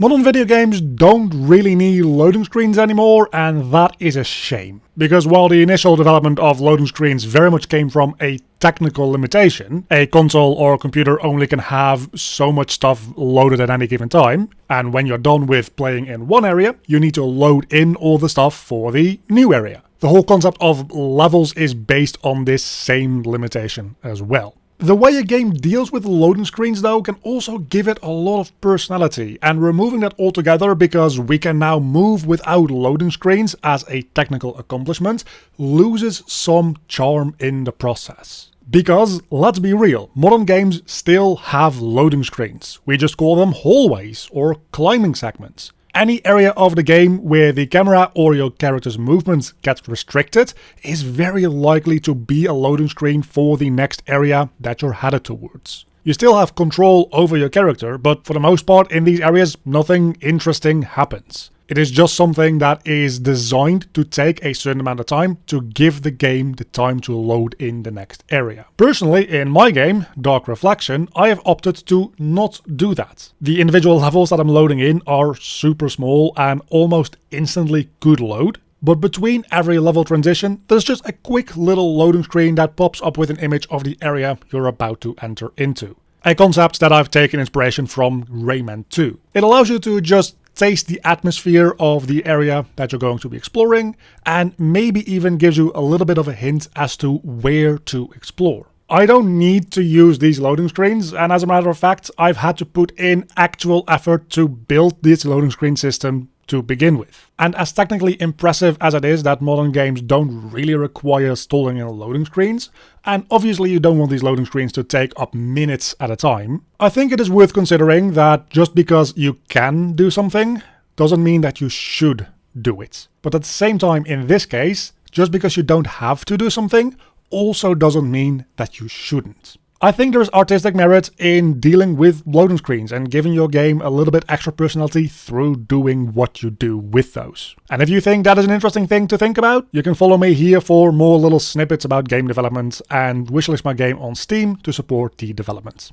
Modern video games don't really need loading screens anymore, and that is a shame. Because while the initial development of loading screens very much came from a technical limitation, a console or a computer only can have so much stuff loaded at any given time, and when you're done with playing in one area, you need to load in all the stuff for the new area. The whole concept of levels is based on this same limitation as well. The way a game deals with loading screens though can also give it a lot of personality, and removing that altogether because we can now move without loading screens as a technical accomplishment loses some charm in the process. Because, let's be real, modern games still have loading screens. We just call them hallways or climbing segments. Any area of the game where the camera or your character's movements gets restricted is very likely to be a loading screen for the next area that you're headed towards. You still have control over your character, but for the most part in these areas nothing interesting happens. It is just something that is designed to take a certain amount of time to give the game the time to load in the next area. Personally, in my game, Dark Reflection, I have opted to not do that. The individual levels that I'm loading in are super small and almost instantly could load, but between every level transition, there's just a quick little loading screen that pops up with an image of the area you're about to enter into. A concept that I've taken inspiration from Rayman 2. It allows you to just taste the atmosphere of the area that you're going to be exploring, and maybe even gives you a little bit of a hint as to where to explore. I don't need to use these loading screens, and as a matter of fact, I've had to put in actual effort to build this loading screen system to begin with. And as technically impressive as it is that modern games don't really require stalling in loading screens, and obviously you don't want these loading screens to take up minutes at a time, I think it is worth considering that just because you can do something doesn't mean that you should do it. But at the same time, in this case, just because you don't have to do something also doesn't mean that you shouldn't. I think there's artistic merit in dealing with loading screens and giving your game a little bit extra personality through doing what you do with those. And if you think that is an interesting thing to think about, you can follow me here for more little snippets about game development and wishlist my game on Steam to support the development.